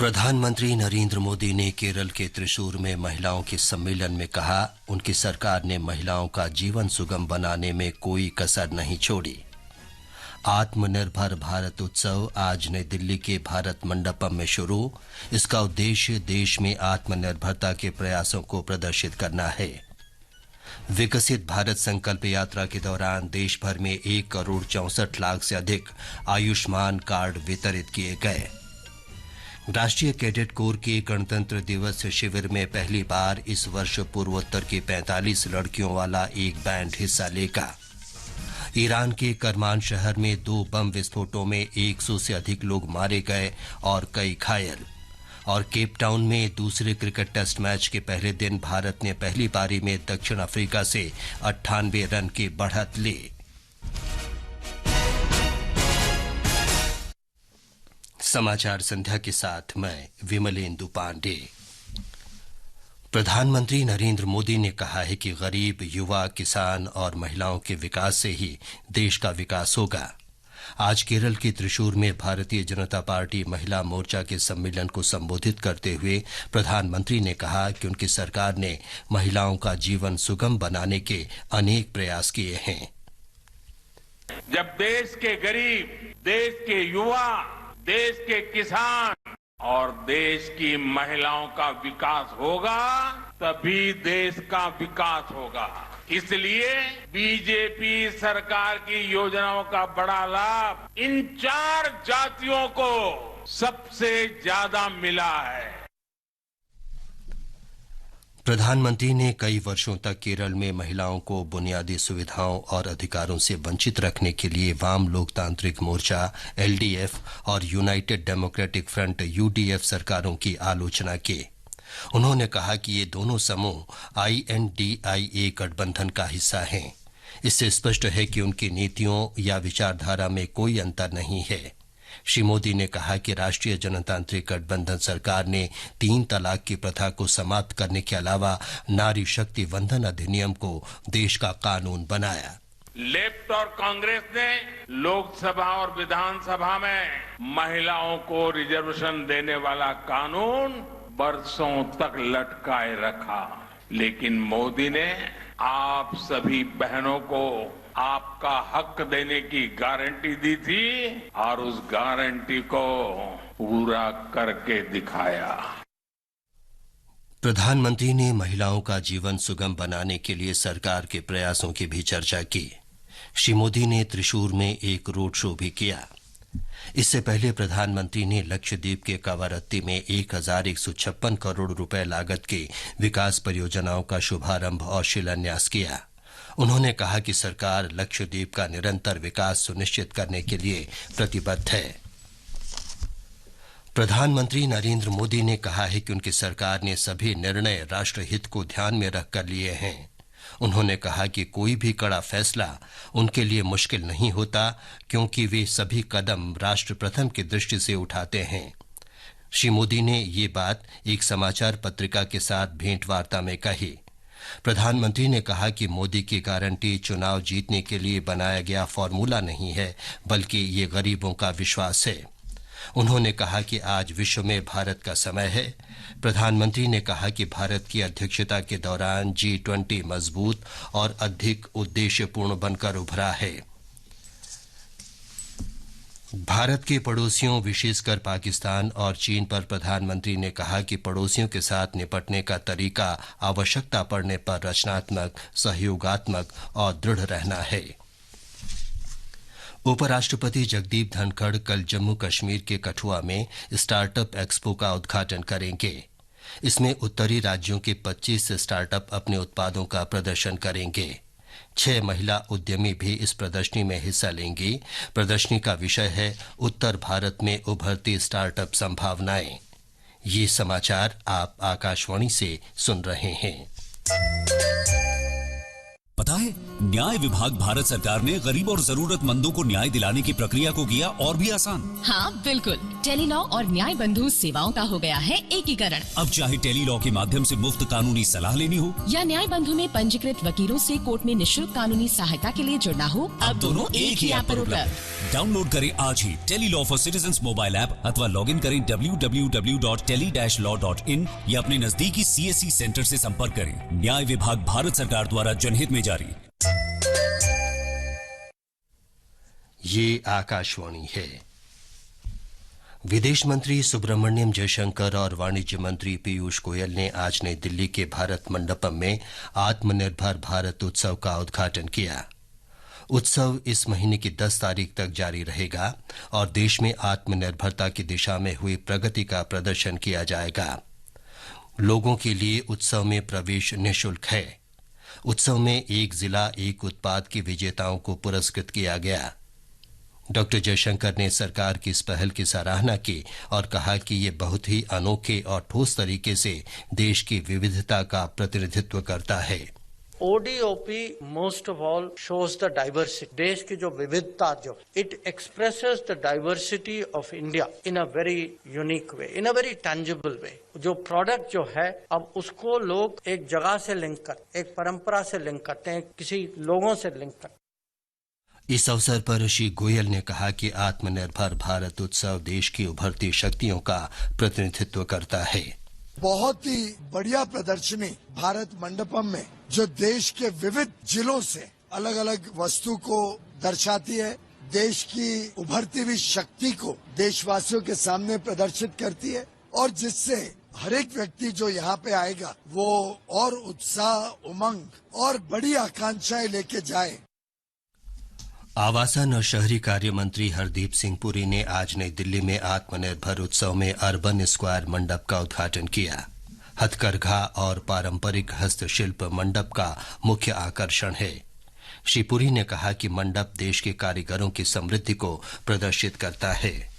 प्रधानमंत्री नरेंद्र मोदी ने केरल के त्रिशूर में महिलाओं के सम्मेलन में कहा, उनकी सरकार ने महिलाओं का जीवन सुगम बनाने में कोई कसर नहीं छोड़ी। आत्मनिर्भर भारत उत्सव आज नई दिल्ली के भारत मंडपम में शुरू। इसका उद्देश्य देश में आत्मनिर्भरता के प्रयासों को प्रदर्शित करना है। विकसित भारत संकल्प यात्रा के दौरान देश भर में 1,64,00,000 से अधिक आयुष्मान कार्ड वितरित किए गए। राष्ट्रीय कैडेट कोर के गणतंत्र दिवस शिविर में पहली बार इस वर्ष पूर्वोत्तर की 45 लड़कियों वाला एक बैंड हिस्सा लेगा। ईरान के करमान शहर में 2 बम विस्फोटों में 100 से अधिक लोग मारे गए और कई घायल। और केप टाउन में दूसरे क्रिकेट टेस्ट मैच के पहले दिन भारत ने पहली पारी में दक्षिण अफ्रीका से 98 रन की बढ़त ली। समाचार संध्या के साथ मैं विमलेंदु पांडे। प्रधानमंत्री नरेंद्र मोदी ने कहा है कि गरीब, युवा, किसान और महिलाओं के विकास से ही देश का विकास होगा। आज केरल के त्रिशूर में भारतीय जनता पार्टी महिला मोर्चा के सम्मेलन को संबोधित करते हुए प्रधानमंत्री ने कहा कि उनकी सरकार ने महिलाओं का जीवन सुगम बनाने के अनेक प्रयास किए हैं। जब देश के गरीब, देश के युवा, देश के किसान और देश की महिलाओं का विकास होगा, तभी देश का विकास होगा। इसलिए बीजेपी सरकार की योजनाओं का बड़ा लाभ इन 4 जातियों को सबसे ज्यादा मिला है। प्रधानमंत्री ने कई वर्षों तक केरल में महिलाओं को बुनियादी सुविधाओं और अधिकारों से वंचित रखने के लिए वाम लोकतांत्रिक मोर्चा एलडीएफ और यूनाइटेड डेमोक्रेटिक फ्रंट यूडीएफ सरकारों की आलोचना की। उन्होंने कहा कि ये दोनों समूह आईएनडीआईए गठबंधन का हिस्सा हैं। इससे स्पष्ट है कि उनकी नीतियों या विचारधारा में कोई अंतर नहीं है। श्री मोदी ने कहा कि राष्ट्रीय जनतांत्रिक गठबंधन सरकार ने 3 तलाक की प्रथा को समाप्त करने के अलावा नारी शक्ति वंदन अधिनियम को देश का कानून बनाया। लेफ्ट और कांग्रेस ने लोकसभा और विधानसभा में महिलाओं को रिजर्वेशन देने वाला कानून बरसों तक लटकाए रखा, लेकिन मोदी ने आप सभी बहनों को आपका हक देने की गारंटी दी थी और उस गारंटी को पूरा करके दिखाया। प्रधानमंत्री ने महिलाओं का जीवन सुगम बनाने के लिए सरकार के प्रयासों की भी चर्चा की। श्री मोदी ने त्रिशूर में एक रोड शो भी किया। इससे पहले प्रधानमंत्री ने लक्षद्वीप के कवारत्ती में 1,156 करोड़ रुपए लागत की विकास परियोजनाओं का शुभारंभ और शिलान्यास किया। उन्होंने कहा कि सरकार लक्षद्वीप का निरंतर विकास सुनिश्चित करने के लिए प्रतिबद्ध है। प्रधानमंत्री नरेंद्र मोदी ने कहा है कि उनकी सरकार ने सभी निर्णय राष्ट्रहित को ध्यान में रखकर लिए हैं। उन्होंने कहा कि कोई भी कड़ा फैसला उनके लिए मुश्किल नहीं होता, क्योंकि वे सभी कदम राष्ट्र प्रथम की दृष्टि से उठाते हैं। श्री मोदी ने ये बात एक समाचार पत्रिका के साथ भेंटवार्ता में कही। प्रधानमंत्री ने कहा कि मोदी की गारंटी चुनाव जीतने के लिए बनाया गया फॉर्मूला नहीं है, बल्कि ये गरीबों का विश्वास है। उन्होंने कहा कि आज विश्व में भारत का समय है। प्रधानमंत्री ने कहा कि भारत की अध्यक्षता के दौरान G20 मजबूत और अधिक उद्देश्यपूर्ण बनकर उभरा है। भारत के पड़ोसियों, विशेषकर पाकिस्तान और चीन पर प्रधानमंत्री ने कहा कि पड़ोसियों के साथ निपटने का तरीका आवश्यकता पड़ने पर रचनात्मक, सहयोगात्मक और दृढ़ रहना है। उपराष्ट्रपति जगदीप धनखड़ कल जम्मू कश्मीर के कठुआ में स्टार्टअप एक्सपो का उद्घाटन करेंगे। इसमें उत्तरी राज्यों के 25 स्टार्टअप अपने उत्पादों का प्रदर्शन करेंगे। 6 महिला उद्यमी भी इस प्रदर्शनी में हिस्सा लेंगी। प्रदर्शनी का विषय है उत्तर भारत में उभरती स्टार्टअप संभावनाएं। ये समाचार आप आकाशवाणी से सुन रहे हैं। पता है, न्याय विभाग भारत सरकार ने गरीब और जरूरतमंदों को न्याय दिलाने की प्रक्रिया को किया और भी आसान। हाँ बिल्कुल, टेलीलॉ और न्याय बंधु सेवाओं का हो गया है एकीकरण। अब चाहे टेलीलॉ के माध्यम से मुफ्त कानूनी सलाह लेनी हो या न्याय बंधु में पंजीकृत वकीलों से कोर्ट में निःशुल्क कानूनी सहायता के लिए जुड़ना हो, अब दोनों एक ही ऐप पर उपलब्ध। डाउनलोड करें आज ही Tele Law for citizens mobile app अथवा लॉग इन करें www.tele-law.in या अपने नजदीकी CSC सेंटर से संपर्क करें। न्याय विभाग भारत सरकार द्वारा जनहित में जारी। ये आकाशवाणी है। विदेश मंत्री सुब्रमण्यम जयशंकर और वाणिज्य मंत्री पीयूष गोयल ने आज नई दिल्ली के भारत मंडपम में आत्मनिर्भर भारत उत्सव का उद्घाटन किया। उत्सव इस महीने की 10 तारीख तक जारी रहेगा और देश में आत्मनिर्भरता की दिशा में हुई प्रगति का प्रदर्शन किया जाएगा। लोगों के लिए उत्सव में प्रवेश निःशुल्क है। उत्सव में एक जिला एक उत्पाद के विजेताओं को पुरस्कृत किया गया। डॉक्टर जयशंकर ने सरकार की इस पहल की सराहना की और कहा कि ये बहुत ही अनोखे और ठोस तरीके से देश की विविधता का प्रतिनिधित्व करता है। ODOP most of all shows the diversity. देश की जो विविधता जो it expresses the diversity of India in a very unique way, in a very tangible way. जो प्रोडक्ट जो है अब उसको लोग एक जगह से लिंक करते, एक परंपरा से लिंक करते हैं, किसी लोगों से लिंक करते हैं। इस अवसर पर श्री गोयल ने कहा कि आत्मनिर्भर भारत उत्सव देश की उभरती शक्तियों का प्रतिनिधित्व करता है। बहुत ही बढ़िया प्रदर्शनी भारत मंडपम में जो देश के विविध जिलों से अलग अलग वस्तु को दर्शाती है, देश की उभरती हुई शक्ति को देशवासियों के सामने प्रदर्शित करती है और जिससे हर एक व्यक्ति जो यहाँ पे आएगा वो और उत्साह, उमंग और बड़ी आकांक्षाएं लेके जाए। आवासन और शहरी कार्य मंत्री हरदीप सिंह पुरी ने आज नई दिल्ली में आत्मनिर्भर उत्सव में अर्बन स्क्वायर मंडप का उद्घाटन किया। हथकरघा और पारंपरिक हस्तशिल्प मंडप का मुख्य आकर्षण है। श्री पुरी ने कहा कि मंडप देश के कारीगरों की समृद्धि को प्रदर्शित करता है।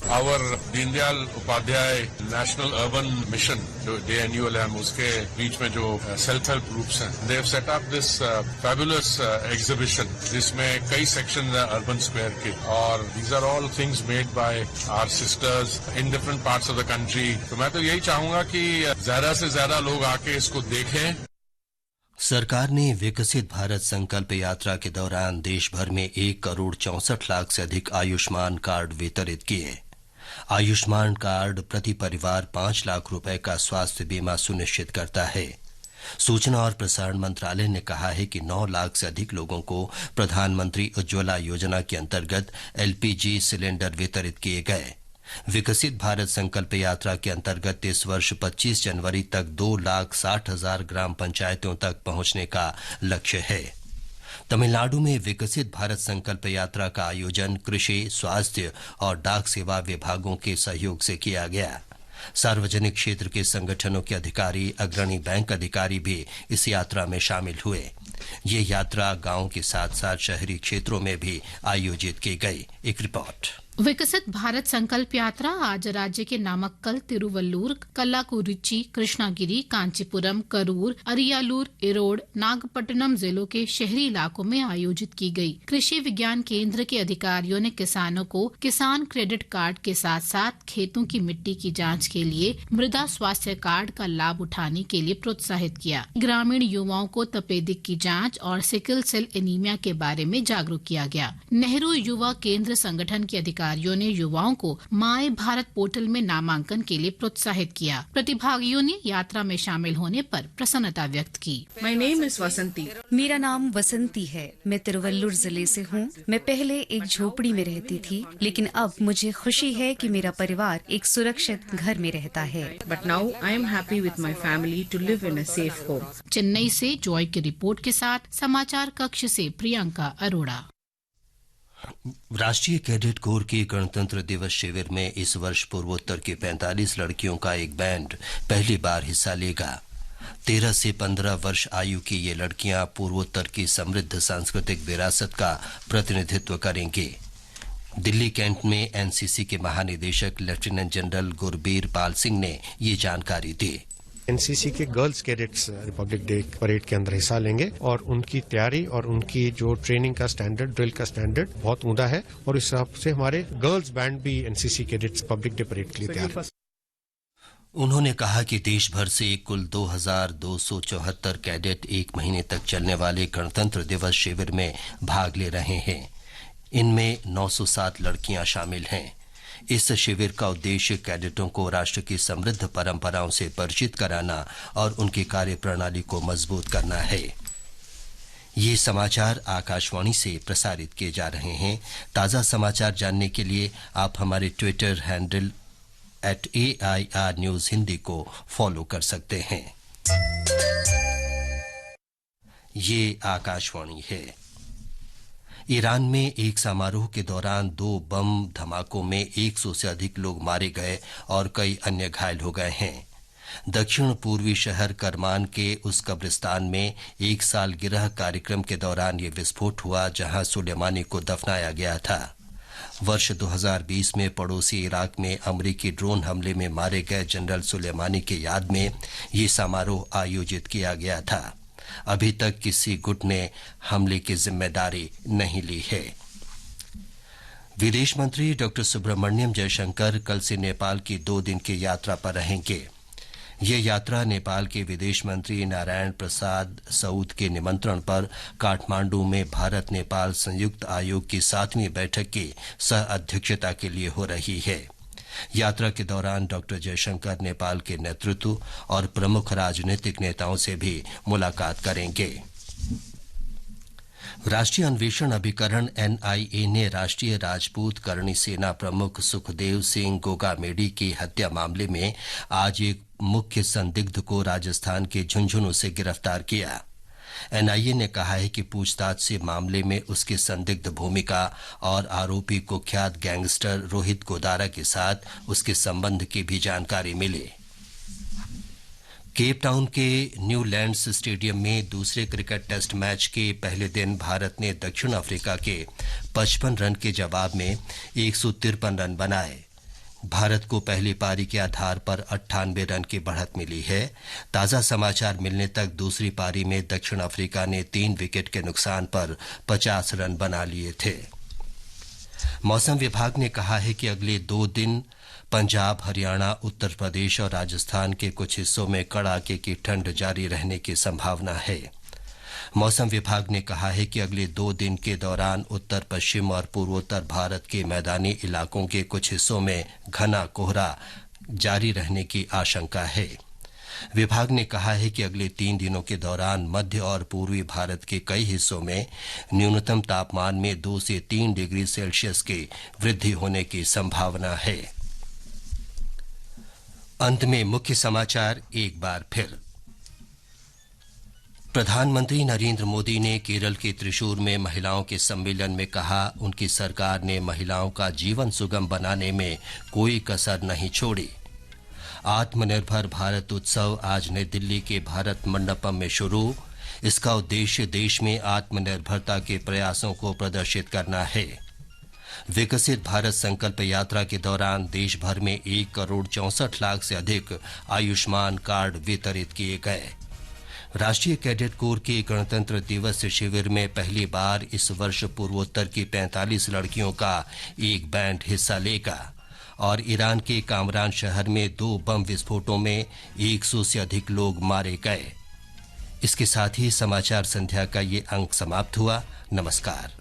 Our Deendayal Upadhyay national urban mission जो DNULM उसके बीच में जो सेल्फ हेल्प ग्रुप्स हैं, they have set up this fabulous exhibition जिसमें कई सेक्शन हैं अर्बन स्क्वायर के और these are all things made by our sisters in different parts of the country। तो मैं तो यही चाहूंगा कि ज्यादा से ज्यादा लोग आके इसको देखें। सरकार ने विकसित भारत संकल्प यात्रा के दौरान देश भर में 1,64,00,000 से अधिक आयुष्मान कार्ड वितरित किए। आयुष्मान कार्ड प्रति परिवार 5 लाख रुपए का स्वास्थ्य बीमा सुनिश्चित करता है। सूचना और प्रसारण मंत्रालय ने कहा है कि 9 लाख से अधिक लोगों को प्रधानमंत्री उज्ज्वला योजना के अंतर्गत LPG सिलेंडर वितरित किए गए। विकसित भारत संकल्प यात्रा के अंतर्गत इस वर्ष 25 जनवरी तक 2,60,000 ग्राम पंचायतों तक पहुंचने का लक्ष्य है। तमिलनाडु में विकसित भारत संकल्प यात्रा का आयोजन कृषि, स्वास्थ्य और डाक सेवा विभागों के सहयोग से किया गया। सार्वजनिक क्षेत्र के संगठनों के अधिकारी, अग्रणी बैंक अधिकारी भी इस यात्रा में शामिल हुए। ये यात्रा गांवों के साथ साथ शहरी क्षेत्रों में भी आयोजित की गई। एक रिपोर्ट। विकसित भारत संकल्प यात्रा आज राज्य के नामक्कल, तिरुवल्लूर, कल्लाकुरिची, कृष्णागिरी, कांचीपुरम, करूर, अरियालूर, इरोड, नागपट्टनम जिलों के शहरी इलाकों में आयोजित की गई। कृषि विज्ञान केंद्र के अधिकारियों ने किसानों को किसान क्रेडिट कार्ड के साथ साथ खेतों की मिट्टी की जांच के लिए मृदा स्वास्थ्य कार्ड का लाभ उठाने के लिए प्रोत्साहित किया। ग्रामीण युवाओं को तपेदिक की जाँच और सिकल सेल एनीमिया के बारे में जागरूक किया गया। नेहरू युवा केंद्र संगठन के अधिकारियों ने युवाओं को माय भारत पोर्टल में नामांकन के लिए प्रोत्साहित किया। प्रतिभागियों ने यात्रा में शामिल होने पर प्रसन्नता व्यक्त की। My name is वसंती। मेरा नाम वसंती है। मैं तिरुवल्लुर जिले से हूँ। मैं पहले एक झोपड़ी में रहती थी, लेकिन अब मुझे खुशी है कि मेरा परिवार एक सुरक्षित घर में रहता है। But now I am happy with my family to live in a safe home. Chennai से जॉय की रिपोर्ट के साथ समाचार कक्ष से प्रियंका अरोड़ा। राष्ट्रीय कैडेट कोर के गणतंत्र दिवस शिविर में इस वर्ष पूर्वोत्तर की 45 लड़कियों का एक बैंड पहली बार हिस्सा लेगा। 13 से 15 वर्ष आयु की ये लड़कियां पूर्वोत्तर की समृद्ध सांस्कृतिक विरासत का प्रतिनिधित्व करेंगे। दिल्ली कैंट में एनसीसी के महानिदेशक लेफ्टिनेंट जनरल गुरबीर पाल सिंह ने ये जानकारी दी। एनसीसी के girls cadets Republic day parade के अंदर हिस्सा लेंगे और उनकी तैयारी और उनकी जो ट्रेनिंग का स्टैंडर्ड, ड्रिल का स्टैंडर्ड बहुत ऊंचा है और इस हिसाब से हमारे गर्ल्स बैंड भी NCC cadets Republic day parade के लिए तैयार है। उन्होंने कहा कि देश भर से कुल 2274 कैडेट एक महीने तक चलने वाले गणतंत्र दिवस शिविर में भाग ले रहे हैं। इनमें 907 लड़कियां शामिल हैं। इस शिविर का उद्देश्य कैडेटों को राष्ट्र की समृद्ध परंपराओं से परिचित कराना और उनकी कार्यप्रणाली को मजबूत करना है। ये समाचार आकाशवाणी से प्रसारित किए जा रहे हैं। ताजा समाचार जानने के लिए आप हमारे Twitter handle @AIR News Hindi को फॉलो कर सकते हैं। ये आकाशवाणी है। ईरान में एक समारोह के दौरान 2 बम धमाकों में 100 से अधिक लोग मारे गए और कई अन्य घायल हो गए हैं। दक्षिण पूर्वी शहर करमान के उस कब्रिस्तान में एक सालगिरह कार्यक्रम के दौरान ये विस्फोट हुआ जहां सुलेमानी को दफनाया गया था। वर्ष 2020 में पड़ोसी इराक में अमरीकी ड्रोन हमले में मारे गए जनरल सुलेमानी की याद में ये समारोह आयोजित किया गया था। अभी तक किसी गुट ने हमले की जिम्मेदारी नहीं ली है। विदेश मंत्री डॉ सुब्रमण्यम जयशंकर कल से नेपाल की 2 दिन की यात्रा पर रहेंगे। ये यात्रा नेपाल के विदेश मंत्री नारायण प्रसाद सऊद के निमंत्रण पर काठमांडू में भारत नेपाल संयुक्त आयोग की 7वीं बैठक की सह अध्यक्षता के लिए हो रही है। यात्रा के दौरान डॉ जयशंकर नेपाल के नेतृत्व और प्रमुख राजनीतिक नेताओं से भी मुलाकात करेंगे। राष्ट्रीय अन्वेषण अभिकरण NIA ने राष्ट्रीय राजपूत करणी सेना प्रमुख सुखदेव सिंह गोगामेडी की हत्या मामले में आज एक मुख्य संदिग्ध को राजस्थान के झुंझुनू से गिरफ्तार किया। NIA ने कहा है कि पूछताछ से मामले में उसकी संदिग्ध भूमिका और आरोपी कुख्यात गैंगस्टर रोहित गोदारा के साथ उसके संबंध की भी जानकारी मिली। केप टाउन के न्यू लैंड्स स्टेडियम में दूसरे क्रिकेट टेस्ट मैच के पहले दिन भारत ने दक्षिण अफ्रीका के 55 रन के जवाब में 153 रन बनाए। भारत को पहली पारी के आधार पर 98 रन की बढ़त मिली है। ताजा समाचार मिलने तक दूसरी पारी में दक्षिण अफ्रीका ने 3 विकेट के नुकसान पर 50 रन बना लिए थे। मौसम विभाग ने कहा है कि अगले 2 दिन पंजाब, हरियाणा, उत्तर प्रदेश और राजस्थान के कुछ हिस्सों में कड़ाके की ठंड जारी रहने की संभावना है। मौसम विभाग ने कहा है कि अगले 2 दिन के दौरान उत्तर पश्चिम और पूर्वोत्तर भारत के मैदानी इलाकों के कुछ हिस्सों में घना कोहरा जारी रहने की आशंका है। विभाग ने कहा है कि अगले 3 दिनों के दौरान मध्य और पूर्वी भारत के कई हिस्सों में न्यूनतम तापमान में 2 से 3 डिग्री सेल्सियस की वृद्धि होने की संभावना है। अंत में मुख्य समाचार एक बार फिर। प्रधानमंत्री नरेंद्र मोदी ने केरल के त्रिशूर में महिलाओं के सम्मेलन में कहा, उनकी सरकार ने महिलाओं का जीवन सुगम बनाने में कोई कसर नहीं छोड़ी। आत्मनिर्भर भारत उत्सव आज नई दिल्ली के भारत मंडपम में शुरू। इसका उद्देश्य देश में आत्मनिर्भरता के प्रयासों को प्रदर्शित करना है। विकसित भारत संकल्प यात्रा के दौरान देश भर में 1,64,00,000 से अधिक आयुष्मान कार्ड वितरित किए गए। राष्ट्रीय कैडेट कोर के गणतंत्र दिवस शिविर में पहली बार इस वर्ष पूर्वोत्तर की 45 लड़कियों का एक बैंड हिस्सा लेगा। और ईरान के कामरान शहर में 2 बम विस्फोटों में 100 से अधिक लोग मारे गए। इसके साथ ही समाचार संध्या का ये अंक समाप्त हुआ। नमस्कार।